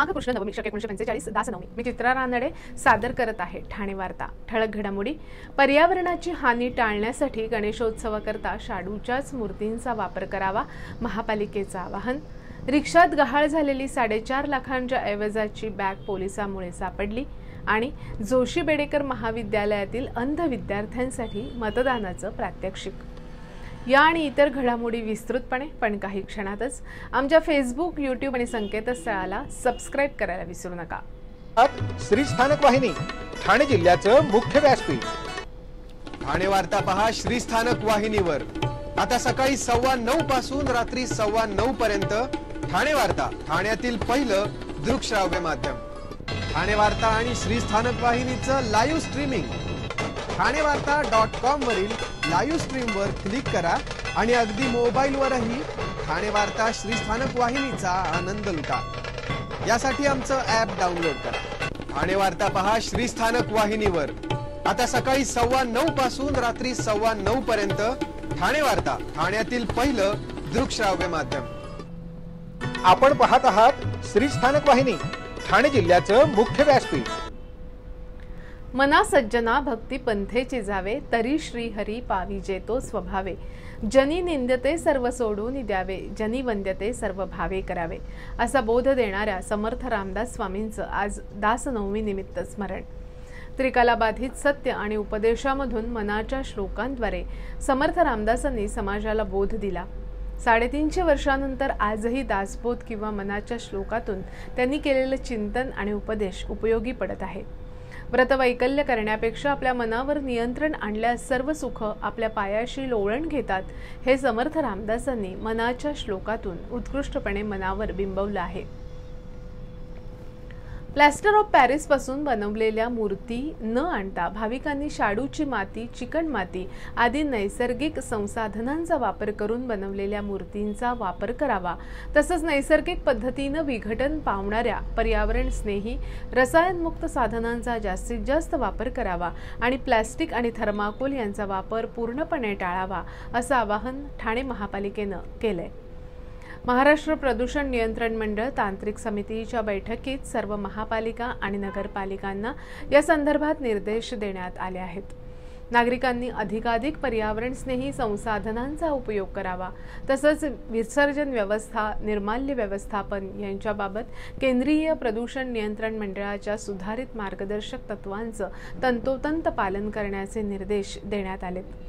माघ कृष्ण नवमी 1945 दासनवमी मी चित्रा रानडे सादर करत आहे ठाणे वार्ता। ठळक घडामोडी। पर्यावरणाची हानी टाळण्यासाठी गणेशोत्सवाकरता शाडूच्याच मूर्तींचा वापर करावा, महापालिकेचं आवाहन। रिक्षात गहाळ झालेली 4.5 लाखांच्या ऐवजाची बॅग पोलिसांमुळे सापडली आणि जोशी बेडेकर महाविद्यालयातील अंध विद्यार्थ्यांसाठी मतदानाचं प्रात्यक्षिक। या आणि इतर घडामोडी विस्तृतपणे पण काही क्षणातच आमच्या फेसबुक, यूट्यूब आणि संकेतस्थळाला सबस्क्राइब करायला विसरू नका। श्री स्थानक वाहिनी ठाणे जिल्ह्याचं मुख्य व्यासपीठ। ठाणे वार्ता पहा श्री स्थानक वाहिनीवर। आता सकाळी 9:15 पासून रात्री 9:15 पर्यंत ठाणे वार्ता, ठाण्यातील पहिलं दृकश्राव्य माध्यम। ठाणे वार्ता आणि श्री स्थानक वाहिनीचं लाईव्ह स्ट्रीमिंग ठाणेवार्ता.com वरील लाईव्ह स्ट्रीमवर क्लिक करा आणि अगदी मोबाईलवरही ठाणे वार्ता श्री स्थानक वाहिनीचा आनंद लुटा। यासाठी आमचं ॲप डाउनलोड करा। ठाणे वार्ता पहा श्री स्थानक वाहिनीवर। आता सकाळी 9:15 पासून रात्री 9:15 पर्यंत ठाणे वार्ता, ठाण्यातील पहिलं दृकश्राव्य माध्यम। आपण पाहत आहात श्री स्थानक वाहिनी ठाणे जिल्ह्याचं मुख्य व्यासपीठ। मना सज्जना भक्ती पंथेची जावे, तरी श्री हरी पाविजे तो स्वभावे। जनी निंदते सर्व सोडून द्यावे, जनी वंद्यते सर्व भावे करावे, असा बोध देणाऱ्या समर्थ रामदास स्वामींचं आज दासनवमी निमित्त स्मरण। त्रिकालाबाधित सत्य आणि उपदेशामधून मनाच्या श्लोकांद्वारे समर्थ रामदासांनी समाजाला बोध दिला। 350 वर्षांनंतर आजही दासबोध किंवा मनाच्या श्लोकातून त्यांनी केलेले चिंतन आणि उपदेश उपयोगी पडत आहे। व्रतवैकल्य करण्यापेक्षा आपल्या मनावर नियंत्रण आणल्यास सर्व सुख आपल्या पायाशी लोळण घेतात, हे समर्थ रामदासांनी मनाच्या श्लोकातून उत्कृष्टपणे मनावर बिंबवलं आहे। प्लॅस्टर ऑफ पॅरिस पासून बनवलेल्या मूर्ती न आणता भाविकांनी शाडूची माती, चिकण माती आदी नैसर्गिक संसाधनांचा वापर करून बनवलेल्या मूर्तींचा वापर करावा। तसंच नैसर्गिक पद्धतीने विघटन पावणाऱ्या पर्यावरण स्नेही रसायनमुक्त साधनांचा जास्तीत जास्त वापर करावा आणि प्लास्टिक आणि थर्माकोल यांचा वापर पूर्णपणे टाळावा, असं आवाहन ठाणे महापालिकेनं केलंय। महाराष्ट्र प्रदूषण नियंत्रण मंडळ तांत्रिक समितीच्या बैठकीत सर्व महापालिका आणि नगरपालिकांना या संदर्भात निर्देश देण्यात आले आहेत। नागरिकांनी अधिकाधिक पर्यावरण स्नेही संसाधनांचा उपयोग करावा। तसंच विसर्जन व्यवस्था, निर्माल्य व्यवस्थापन यांच्याबाबत केंद्रीय प्रदूषण नियंत्रण मंडळाच्या सुधारित मार्गदर्शक तत्वांचं तंतोतंत पालन करण्याचे निर्देश देण्यात आलेत।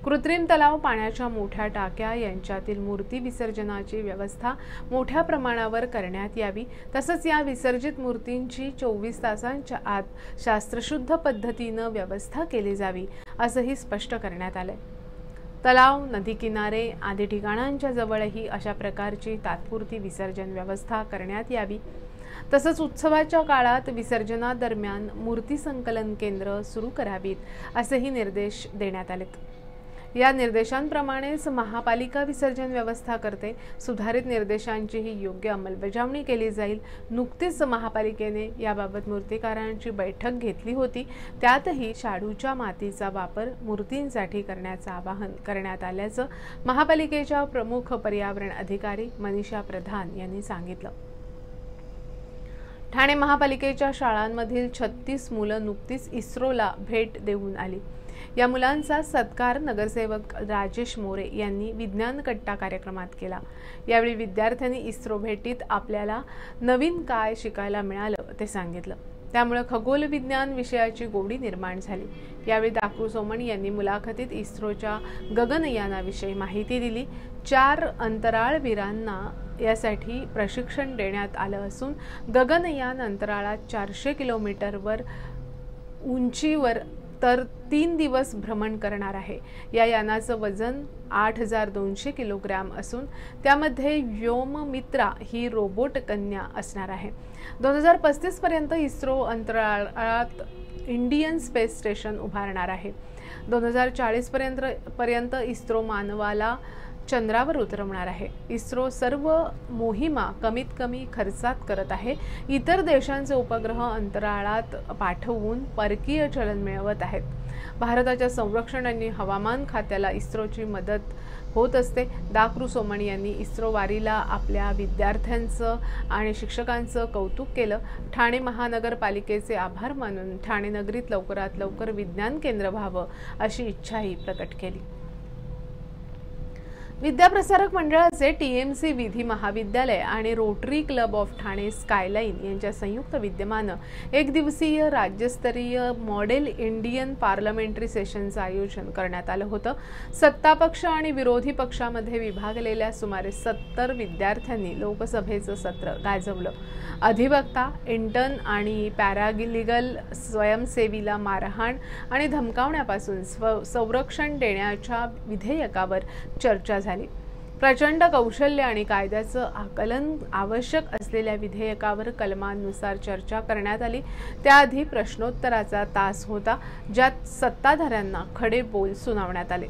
कृत्रिम तलाव, पाण्याच्या मोठ्या टाक्या यांच्यातील मूर्ती विसर्जनाची व्यवस्था मोठ्या प्रमाणावर करण्यात यावी। तसंच या विसर्जित मूर्तींची 24 तासांच्या आत शास्त्रशुद्ध पद्धतीने व्यवस्था केली जावी, असंही स्पष्ट करण्यात आलंय। तलाव, नदी किनारे आदी ठिकाणांच्या जवळही अशा प्रकारची तात्पुरती विसर्जन व्यवस्था करण्यात यावी। तसंच उत्सवाच्या काळात विसर्जनादरम्यान मूर्ती संकलन केंद्र सुरू करावीत, असेही निर्देश देण्यात आलेत। या निर्देशांप्रमाणेच महापालिका विसर्जन व्यवस्था करते। सुधारित निर्देशांचीही योग्य अंमलबजावणी केली जाईल। नुकतीच महापालिकेने याबाबत मूर्तिकारांची बैठक घेतली होती, त्यातही शाडूच्या मातीचा वापर मूर्तींसाठी करण्याचं आवाहन करण्यात आल्याचं महापालिकेच्या प्रमुख पर्यावरण अधिकारी मनीषा प्रधान यांनी सांगितलं। ठाणे महापालिकेच्या शाळांमधील 36 मुलं नुकतीच इस्रोला भेट देऊन आली। या मुलांचा सत्कार नगरसेवक राजेश मोरे यांनी विज्ञान कट्टा कार्यक्रमात केला। यावेळी विद्यार्थ्यांनी इस्रो भेटीत आपल्याला नवीन काय शिकायला मिळालं ते सांगितलं। त्यामुळे खगोल विज्ञान विषयाची गोडी निर्माण झाली। यावेळी दाकू सोमण यांनी मुलाखतीत इस्रोच्या गगनयानाविषयी माहिती दिली। 4 अंतराळवीरांना यासाठी प्रशिक्षण देण्यात आलं असून गगनयान अंतराळात 400 किलोमीटरवर उंचीवर तर 3 दिवस भ्रमण करणार आहे। या यानाचं वजन 8200 किलोग्रॅम असून त्यामध्ये व्योममित्रा ही रोबोट कन्या असणार आहे। 2035 पर्यंत इस्रो अंतराळात इंडियन स्पेस स्टेशन उभारणार आहे। 2040 पर्यंत इस्रो मानवाला चंद्रावर उतरवणार आहे। इस्रो सर्व मोहिमा कमीत कमी खर्चात करत आहे। इतर देशांचे उपग्रह अंतराळात पाठवून परकीय चलन मिळवत आहेत। भारताच्या संरक्षण आणि हवामान खात्याला इस्रोची मदत होत असते। डाक्रू सोमणी यांनी इस्रो वारीला आपल्या विद्यार्थ्यांचं आणि शिक्षकांचं कौतुक केलं। ठाणे महानगरपालिकेचे आभार मानून ठाणे नगरीत लवकरात लवकर विज्ञान केंद्र व्हावं अशी इच्छाही प्रकट केली। विद्याप्रसारक मंडळाचे टीएमसी विधी महाविद्यालय आणि rotary club of Thane skyline यांच्या संयुक्त विद्यमानं एक दिवसीय राज्यस्तरीय मॉडेल इंडियन पार्लमेंटरी सेशनचं आयोजन करण्यात आलं होतं। सत्तापक्ष आणि विरोधी पक्षामध्ये विभागलेल्या सुमारे 70 विद्यार्थ्यांनी लोकसभेचं सत्र गाजवलं। अधिवक्ता, इंटर्न आणि पॅरालिगल स्वयंसेवीला मारहाण आणि धमकावण्यापासून संरक्षण देण्याच्या विधेयकावर चर्चा झाली। प्रचंड कौशल्य आणि कायद्याचं आकलन आवश्यक असलेल्या विधेयकावर कलमांनुसार चर्चा करण्यात आली। त्याआधी प्रश्नोत्तराचा तास होता, ज्यात सत्ताधाऱ्यांना खडे बोल सुनावण्यात आले।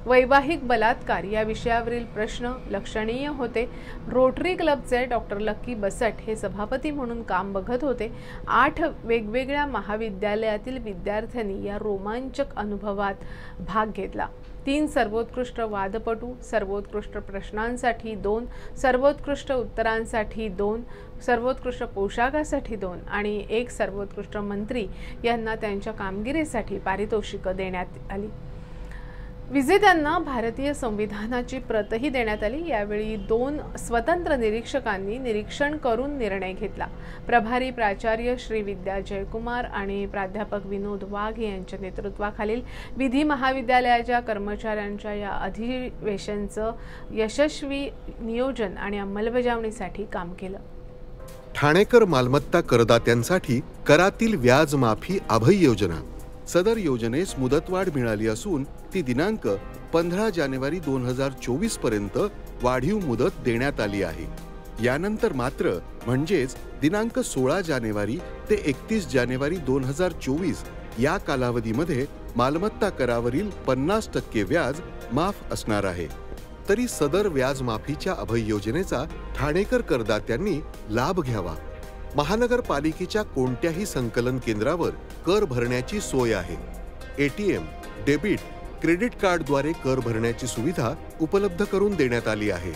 वैवाहिक बलात्कार या विषयावरील प्रश्न लक्षणीय होते। रोटरी क्लबचे डॉक्टर लक्की बसट हे सभापती म्हणून काम बघत होते। 8 वेगवेगळ्या महाविद्यालयातील विद्यार्थ्यांनी या रोमांचक अनुभवात भाग घेतला। 3 सर्वोत्कृष्ट वादपटू, सर्वोत्कृष्ट प्रश्नांसाठी 2, सर्वोत्कृष्ट उत्तरांसाठी 2, सर्वोत्कृष्ट पोशाखासाठी 2 आणि 1 सर्वोत्कृष्ट मंत्री यांना त्यांच्या कामगिरीसाठी पारितोषिकं देण्यात आली। विजेत्यांना भारतीय संविधानाची प्रतही देण्यात आली। यावेळी 2 स्वतंत्र निरीक्षकांनी निरीक्षण करून निर्णय घेतला। प्रभारी प्राचार्य श्री विद्या जयकुमार आणि प्राध्यापक विनोद वाघ यांच्या नेतृत्वाखालील विधी महाविद्यालयाच्या कर्मचाऱ्यांच्या या अधिवेशनाचं यशस्वी नियोजन आणि अंमलबजावणीसाठी काम केलं। ठाणेकर मालमत्ता करदात्यांसाठी करातील व्याज माफी अभय योजना। सदर योजनेस मुदतवाढ मिळाली असून ती दिनांक 15 जानेवारी 2024 पर्यंत वाढीव मुदत देण्यात आली आहे। यानंतर मात्र म्हणजेच दिनांक 16 जानेवारी ते 31 जानेवारी 2024 या कालावधीमध्ये मालमत्ता करावरील 50% व्याज माफ असणार आहे। तरी सदर व्याज माफीच्या अभय योजनेचा ठाणेकर करदात्यांनी लाभ घ्यावा। महानगरपालिकेच्या कोणत्याही संकलन केंद्रावर कर भरण्याची सोय आहे। एटीएम, डेबिट, क्रेडिट कार्डद्वारे कर भरण्याची सुविधा उपलब्ध करून देण्यात आली आहे।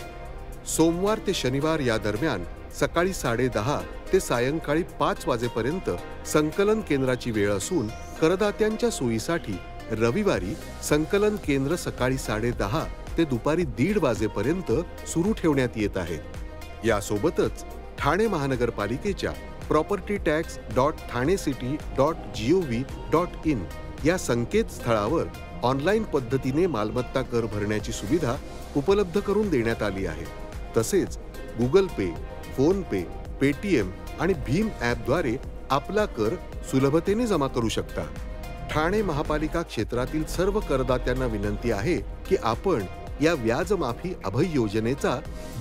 सोमवार ते शनिवार या दरम्यान सकाळी 10:30 ते सायंकाळी 5 वाजेपर्यंत संकलन केंद्राची वेळ असून करदात्यांच्या सोयीसाठी रविवारी संकलन केंद्र सकाळी 10:30 ते दुपारी 1:30 वाजेपर्यंत सुरू ठेवण्यात येत आहे। यासोबतच ठाणे महानगरपालिकेच्या propertytax.thanecity.gov.in या संकेतस्थळावर ऑनलाईन पद्धतीने मालमत्ता कर भरण्याची सुविधा उपलब्ध करून देण्यात आली आहे। तसेच गुगल पे, फोन पे, पेटीएम आणि भीम ॲपद्वारे आपला कर सुलभतेने जमा करू शकता। ठाणे महापालिका क्षेत्रातील सर्व करदात्यांना विनंती आहे की आपण या व्याज माफी अभय योजनेचा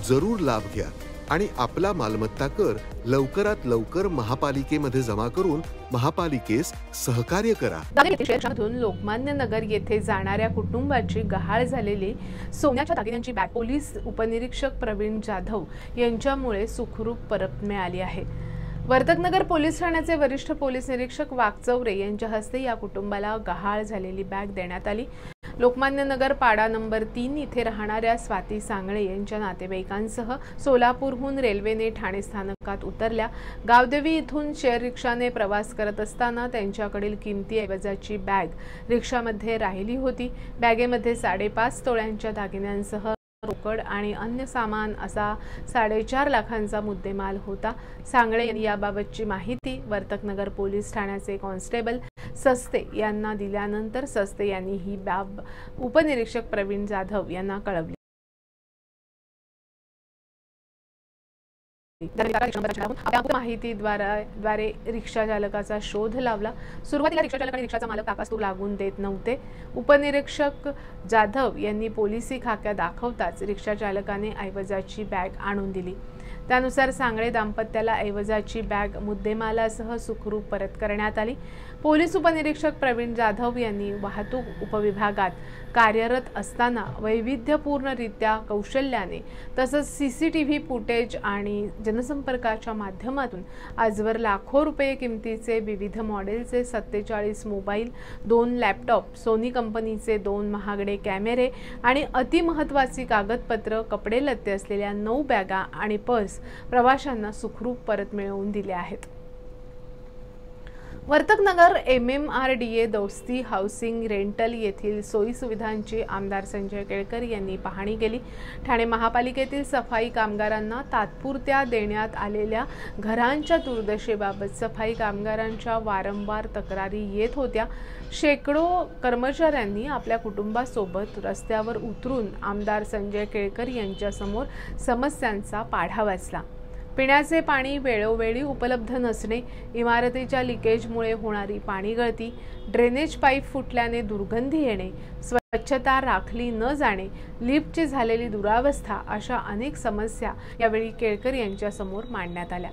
जरूर लाभ घ्या आणि आपला मालमत्ता कर लवकरात लवकर महापालिकेमध्ये जमा करून महापालिकेस सहकार्य करा। लोकमान्य नगर येथे जाणाऱ्या कुटुंबाची गहाळ झालेली सोन्याच्या दागिन्यांची बॅग पोलीस उपनिरीक्षक प्रवीण जाधव यांच्यामुळे सुखरूप परत मिळाली आहे। वर्तकनगर पोलीस ठाण्याचे वरिष्ठ पोलीस निरीक्षक वाकचौरे यांच्या हस्ते या कुटुंबाला गहाळ झालेली बॅग देण्यात आली। लोकमान्य नगर पाडा नंबर 3 इथे राहणाऱ्या स्वाती सांगळे यांच्या नातेवाईकांसह सोलापूरहून रेल्वेने ठाणे स्थानकात उतरल्या। गावदेवी इथून शेअर रिक्षाने प्रवास करत असताना त्यांच्याकडील किमती ऐवजाची बॅग रिक्षामध्ये राहिली होती। बॅगेमध्ये 5.5 तोळ्यांच्या दागिन्यांसह रोकड आणि अन्य सामान असा 4.5 लाखांचा मुद्देमाल होता। सांगळे यांनी याबाबतची माहिती वर्तकनगर पोलीस ठाण्याचे कॉन्स्टेबल सस्ते यांना दिल्यानंतर सस्ते यांनी ही बाब उपनिरीक्षक प्रवीण जाधव यांना कळवली। माहितीद्वारे रिक्षा चालकाचा शोध लावला। सुरुवातीला रिक्षा चालक आणि रिक्षाचा मालक ताकासतूर लागून देत नव्हते। उपनिरीक्षक जाधव यांनी पोलिसी खाक्या दाखवताच रिक्षा चालकाने ऐवजाची बॅग आणून दिली। त्यानुसार सांगळे दाम्पत्याला ऐवजाची बॅग मुद्देमालासह सुखरूप परत करण्यात आली। पोलीस उपनिरीक्षक प्रवीण जाधव यांनी वाहतूक उपविभागात कार्यरत असताना वैविध्यपूर्णरित्या कौशल्याने तसंच सीसीटीव्ही फुटेज आणि जनसंपर्काच्या माध्यमातून आजवर लाखो रुपये किमतीचे विविध मॉडेलचे 47 मोबाईल, 2 लॅपटॉप, सोनी कंपनीचे 2 महागडे कॅमेरे आणि अतिमहत्त्वाची कागदपत्र, कपडे लत्ते असलेल्या 9 बॅगा आणि पर्स प्रवाशांना सुखरूप परत मिळवून दिले आहेत। वर्तकनगर MMRDA दोस्ती हाऊसिंग रेंटल येथील सोयी सुविधांची आमदार संजय केळकर यांनी पाहणी केली। ठाणे महापालिकेतील सफाई कामगारांना तात्पुरत्या देण्यात आलेल्या घरांच्या दुर्दशेबाबत सफाई कामगारांच्या वारंवार तक्रारी येत होत्या। शेकडो कर्मचाऱ्यांनी आपल्या कुटुंबासोबत रस्त्यावर उतरून आमदार संजय केळकर यांच्यासमोर समस्यांचा पाढा वाचला। पिण्याचे पाणी वेळोवेळी उपलब्ध नसणे, इमारतीच्या लिकेजमुळे होणारी पाणी गळती, ड्रेनेज पाईप फुटल्याने दुर्गंधी येणे, स्वच्छता राखली न जाणे, लिफ्टची झालेली दुरावस्था अशा अनेक समस्या यावेळी केळकर यांच्यासमोर मांडण्यात आल्या।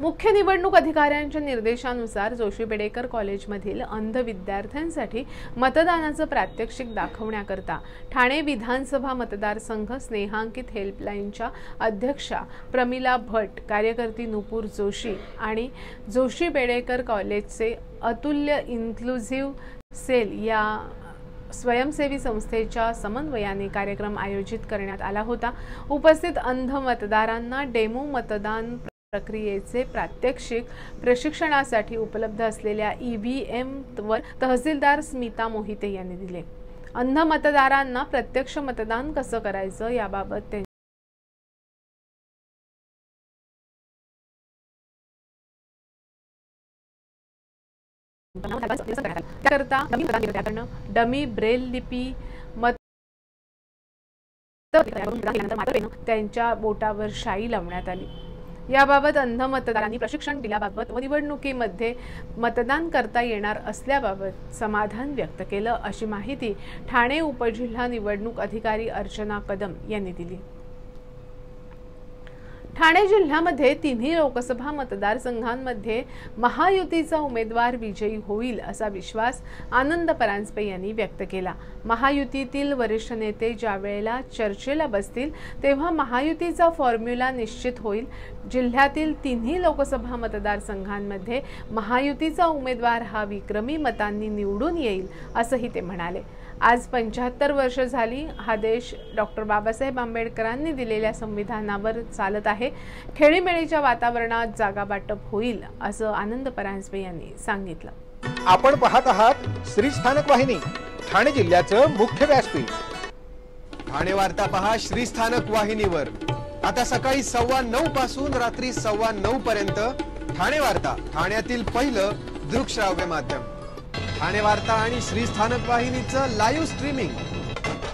मुख्य निवडणूक अधिकाऱ्यांच्या निर्देशानुसार जोशी बेडेकर कॉलेजमधील अंध विद्यार्थ्यांसाठी मतदानाचं प्रात्यक्षिक दाखवण्याकरता ठाणे विधानसभा मतदारसंघ स्नेहांकित हेल्पलाईनच्या अध्यक्षा प्रमिला भट, कार्यकर्ती नुपूर जोशी आणि जोशी बेडेकर कॉलेजचे अतुल्य इन्क्लुझिव्ह सेल या स्वयंसेवी संस्थेच्या समन्वयाने कार्यक्रम आयोजित करण्यात आला होता। उपस्थित अंध मतदारांना डेमो मतदान प्रक्रियेचे प्रात्यक्षिक प्रशिक्षणासाठी उपलब्ध असलेल्या EVM वर तहसीलदार स्मिता मोहिते यांनी दिले। अंध मतदारांना प्रत्यक्ष मतदान कसं करायचं याबाबत त्याकरता डमी ब्रेल लिपी त्यांच्या बोटावर शाई लावण्यात आली। याबाबत अंध मतदारांनी प्रशिक्षण दिल्याबाबत व निवडणुकीमध्ये मतदान करता येणार असल्याबाबत समाधान व्यक्त केलं, अशी माहिती ठाणे उपजिल्हा निवडणूक अधिकारी अर्चना कदम यांनी दिली। ठाणे जिल्ह्यामध्ये तिन्ही लोकसभा मतदारसंघांमध्ये महायुतीचा उमेदवार विजयी होईल असा विश्वास आनंद परांजपे यांनी व्यक्त केला। महायुतीतील वरिष्ठ नेते ज्या वेळेला चर्चेला बसतील तेव्हा महायुतीचा फॉर्म्युला निश्चित होईल। जिल्ह्यातील तिन्ही लोकसभा मतदारसंघांमध्ये महायुतीचा उमेदवार हा विक्रमी मतांनी निवडून येईल असंही ते म्हणाले। आज 75 वर्ष झाली हा देश डॉक्टर बाबासाहेब आंबेडकरांनी दिलेल्या संविधानावर चालत आहे। खेळीमेळीच्या वातावरणात जागा वाटप होईल असं आनंद परांजपे यांनी सांगितलं। आपण पाहत आहात श्री स्थानक वाहिनी, ठाणे जिल्ह्याचं मुख्य व्यासपीठ। ठाणे वार्ता पहा श्री स्थानक वाहिनीवर। आता सकाळी 9:15 पासून रात्री 9:15 पर्यंत ठाणे वार्ता, ठाण्यातील पहिलं दृकश्राव्य माध्यम। ठाणे वार्ता आणि श्री स्थानक वाहिनीचं लाईव्ह स्ट्रीमिंग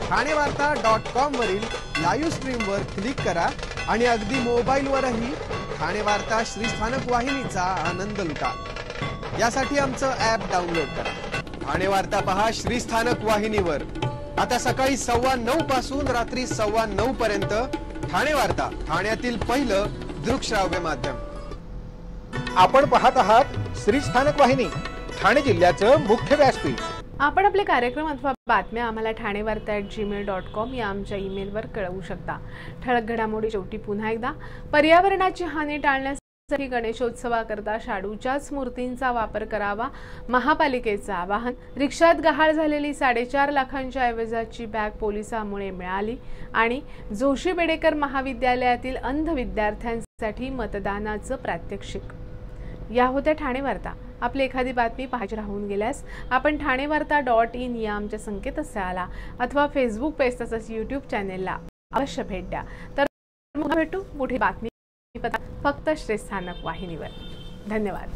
ठाणेवार्ता.com वरील लाईव्ह स्ट्रीमवर क्लिक करा आणि अगदी मोबाईलवरही ठाणे वार्ता श्री स्थानक वाहिनीचा आनंद लुटा। यासाठी आमचं ॲप डाउनलोड करा। ठाणे वार्ता पहा श्री स्थानक वाहिनीवर। आता सकाळी 9:15 पासून रात्री 9:15 पर्यंत ठाणे वार्ता, ठाण्यातील पहिलं दृकश्राव्य माध्यम। आपण पाहत आहात श्री स्थानक वाहिनी, ठाणे जिल्ह्याचं मुख्य व्यासपीठ। आपण आपले कार्यक्रम अथवा बातम्या आम्हाला ठाणेवार्ता@gmail.com या आमच्या ईमेलवर कळवू शकता। ठळक घडामोडी शेवटी पुन्हा एकदा, पर्यावरणाची हानी टाळण्यासाठी गणेशोत्सवाकरता शाडूच्याच मूर्तींचा वापर करावा, महापालिकेचं आवाहन। रिक्षात गहाळ झालेली 4.5 लाखांच्या ऐवजाची बॅग पोलिसांमुळे मिळाली आणि जोशी बेडेकर महाविद्यालयातील अंध विद्यार्थ्यांसाठी मतदानाचं प्रात्यक्षिक। या होत्या ठाणे वार्ता। आपली एखादी बातमी पाहायची राहून गेल्यास आपण ठाणेवार्ता.in या आमच्या संकेतस्थळाला अथवा फेसबुक पेज तसंच YouTube चॅनेलला अवश्य भेट द्या। तर पुन्हा भेटू पुढे बातमी फक्त श्री स्थानक वाहिनीवर। धन्यवाद।